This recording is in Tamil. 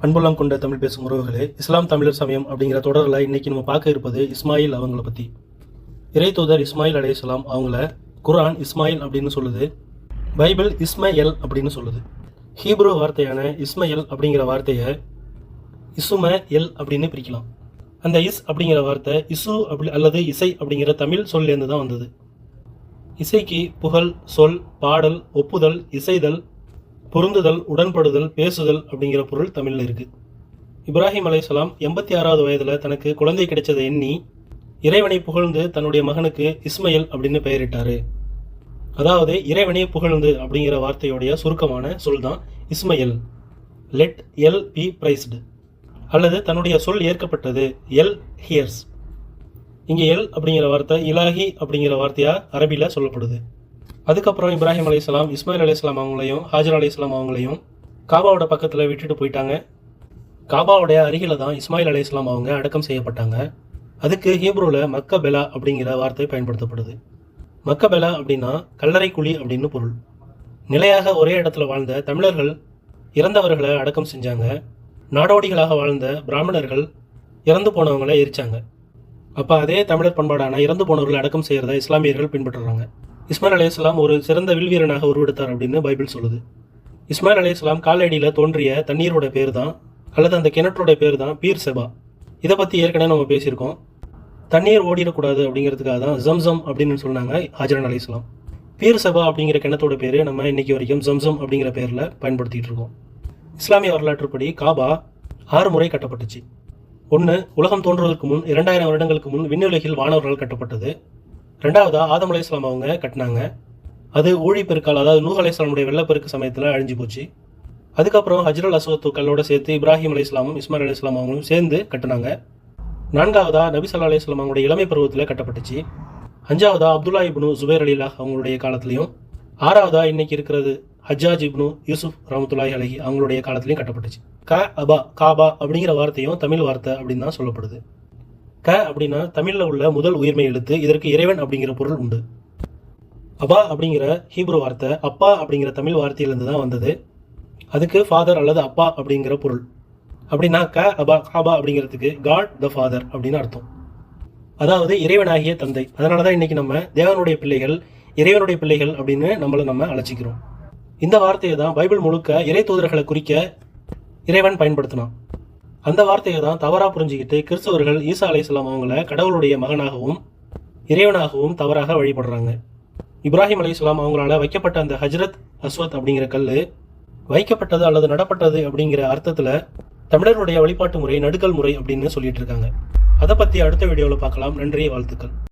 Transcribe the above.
அன்புள்ளம் கொண்ட தமிழ் பேசும் உறவுகளே, இஸ்லாம் தமிழர் சமயம் அப்படிங்கிற தொடரில் இன்னைக்கு நம்ம பார்க்க இருப்பது இஸ்மாயில் அவங்கள பற்றி. இறை தூதர் இஸ்மாயில் அலைஹிஸ்ஸலாம் அவங்கள குர்ஆன் இஸ்மாயில் அப்படின்னு சொல்லுது, பைபிள் இஸ்மயல் அப்படின்னு சொல்லுது. ஹீப்ரு வார்த்தையான இஸ்மயல் அப்படிங்கிற வார்த்தையை இசும எல் அப்படின்னு பிரிக்கலாம். அந்த இஸ் அப்படிங்கிற வார்த்தை இசு அல்லது இசை அப்படிங்கிற தமிழ் சொல்லேருந்து தான் வந்தது. இசைக்கு புகழ், சொல், பாடல், ஒப்புதல், இசைதல், பொருந்துதல், உடன்படுதல், பேசுதல் அப்படிங்கிற பொருள் தமிழில் இருக்கு. இப்ராஹிம் அலைஹிஸ்ஸலாம் 86வது வயதில் தனக்கு குழந்தை கிடைச்சதை எண்ணி இறைவனை புகழ்ந்து தன்னுடைய மகனுக்கு இஸ்மயல் அப்படின்னு பெயரிட்டாரு. அதாவது இறைவனை புகழ்ந்து அப்படிங்கிற வார்த்தையுடைய சுருக்கமான சொல் தான் இஸ்மயல். லெட் எல் பி பிரைஸ்டு, அல்லது தன்னுடைய சொல் ஏற்கப்பட்டது, எல் ஹியர்ஸ். இங்கே எல் அப்படிங்கிற வார்த்தை இலாஹி அப்படிங்கிற வார்த்தையா அரபியில் சொல்லப்படுது. அதுக்கப்புறம் இப்ராஹிம் அலைஹிஸ்ஸலாம் இஸ்மாயில் அலைஹிஸ்ஸலாம் அவங்களையும் ஹாஜர் அலைஹிஸ்ஸலாம் அவங்களையும் காபாவோட பக்கத்தில் விட்டுட்டு போயிட்டாங்க. காபாவுடைய அருகில தான் இஸ்மாயில் அலைஹிஸ்ஸலாம் அவங்க அடக்கம் செய்யப்பட்டாங்க. அதுக்கு ஹீப்ருவில் மக்கபெலா அப்படிங்கிற வார்த்தை பயன்படுத்தப்படுது. மக்கபெலா அப்படின்னா கல்லறை குழி அப்படின்னு பொருள். நிலையாக ஒரே இடத்துல வாழ்ந்த தமிழர்கள் இறந்தவர்களை அடக்கம் செஞ்சாங்க. நாடோடிகளாக வாழ்ந்த பிராமணர்கள் இறந்து போனவங்களை எரிச்சாங்க. அப்போ அதே தமிழர் பண்பாடான இறந்து போனவர்களை அடக்கம் செய்கிறத இஸ்லாமியர்கள் பின்பற்றுறாங்க. இஸ்மாயில் அலைஹிஸ்ஸலாம் ஒரு சிறந்த வில்வீரனாக உருவெடுத்தார் அப்படின்னு பைபிள் சொல்லுது. இஸ்மாயில் அலைஹிஸ்ஸலாம் காலடியில் தோன்றிய தண்ணீரோட பேர் தான், அல்லது அந்த கிணற்றோட பேர் தான் பீர் செபா. இதை பற்றி ஏற்கனவே நம்ம பேசியிருக்கோம். தண்ணீர் ஓடிடக்கூடாது அப்படிங்கிறதுக்காக தான் ஜம்சம் அப்படின்னு சொன்னாங்க ஹாஜர் அலைஹிஸ்ஸலாம். பீர் செபா அப்படிங்கிற கிணத்தோட பேர் நம்ம இன்னைக்கு வரைக்கும் ஜம்சம் அப்படிங்கிற பேரில் பயன்படுத்திகிட்டு இருக்கோம். இஸ்லாமிய வரலாற்றுப்படி காபா 6 முறை கட்டப்பட்டுச்சு. 1 உலகம் தோன்றுவதற்கு முன் 2000 வருடங்களுக்கு முன் விண்ணுலகில் வானவர்கள் கட்டப்பட்டது. 2வதா ஆதம் அலைஹிஸ்ஸலாம் அவங்க கட்டினாங்க. அது ஊழிப்பெருக்கால், அதாவது நூஹ் அலைஹிஸ்ஸலாமுடைய வெள்ளப்பெருக்கு சமயத்தில் அழிஞ்சு போச்சு. அதுக்கப்புறம் ஹஜ்ரல் அஸ்வத் கல்லோட சேர்த்து இப்ராஹிம் அலைஹிஸ்ஸலாமும் இஸ்மாயில் அலைஹிஸ்ஸலாம் அவங்களும் சேர்ந்து கட்டினாங்க. 4வதா நபி ஸல்லல்லாஹு அலைஹி வஸல்லம் அவங்களுடைய இளமை பருவத்தில் கட்டப்பட்டுச்சு. 5வதா அப்துல்லா இப்னு ஜுபைர் அலிலாஹ் அவங்களுடைய காலத்திலையும், 6வதா இன்னைக்கு இருக்கிறது ஹஜ்ஜாஜ் இப்னு யூசுப் ரஹ்மத்துல்லாஹி அலைஹி அவங்களுடைய காலத்திலையும் கட்டப்பட்டுச்சு. காபா அப்படிங்கிற வார்த்தையும் தமிழ் வார்த்தை அப்படின்னு தான் சொல்லப்படுது. க அப்படின்னா தமிழில் உள்ள முதல் உயிர்மை எழுத்து. இதற்கு இறைவன் அப்படிங்கிற பொருள் உண்டு. அபா அப்படிங்கிற ஹீப்ரு வார்த்தை அப்பா அப்படிங்கிற தமிழ் வார்த்தையிலிருந்து தான் வந்தது. அதுக்கு ஃபாதர் அல்லது அப்பா அப்படிங்கிற பொருள். அப்படின்னா காபா அப்படிங்கிறதுக்கு காட் த ஃபாதர் அப்படின்னு அர்த்தம், அதாவது இறைவனாகிய தந்தை. அதனால தான் இன்னைக்கு நம்ம தேவனுடைய பிள்ளைகள், இறைவனுடைய பிள்ளைகள் அப்படின்னு நம்ம அழைச்சிக்கிறோம். இந்த வார்த்தையை தான் பைபிள் முழுக்க இறை தூதர்களை குறிக்க இறைவன் பயன்படுத்தினான். அந்த வார்த்தையை தான் தவறாக புரிஞ்சுக்கிட்டு கிறிஸ்தவர்கள் ஈசா அலைஹிஸ்ஸலாம் அவங்கள கடவுளுடைய மகனாகவும் இறைவனாகவும் தவறாக வழிபடுறாங்க. இப்ராஹிம் அலைஹிஸ்ஸலாம் அவங்களால வைக்கப்பட்ட அந்த ஹஜ்ரத் அஸ்வத் அப்படிங்கிற கல் வைக்கப்பட்டது அல்லது நடப்பட்டது அப்படிங்கிற அர்த்தத்தில் தமிழர்களுடைய வழிபாட்டு முறை நடுக்கல் முறை அப்படின்னு சொல்லிட்டு இருக்காங்க. அதை பற்றி அடுத்த வீடியோவில் பார்க்கலாம். நன்றி, வாழ்த்துக்கள்.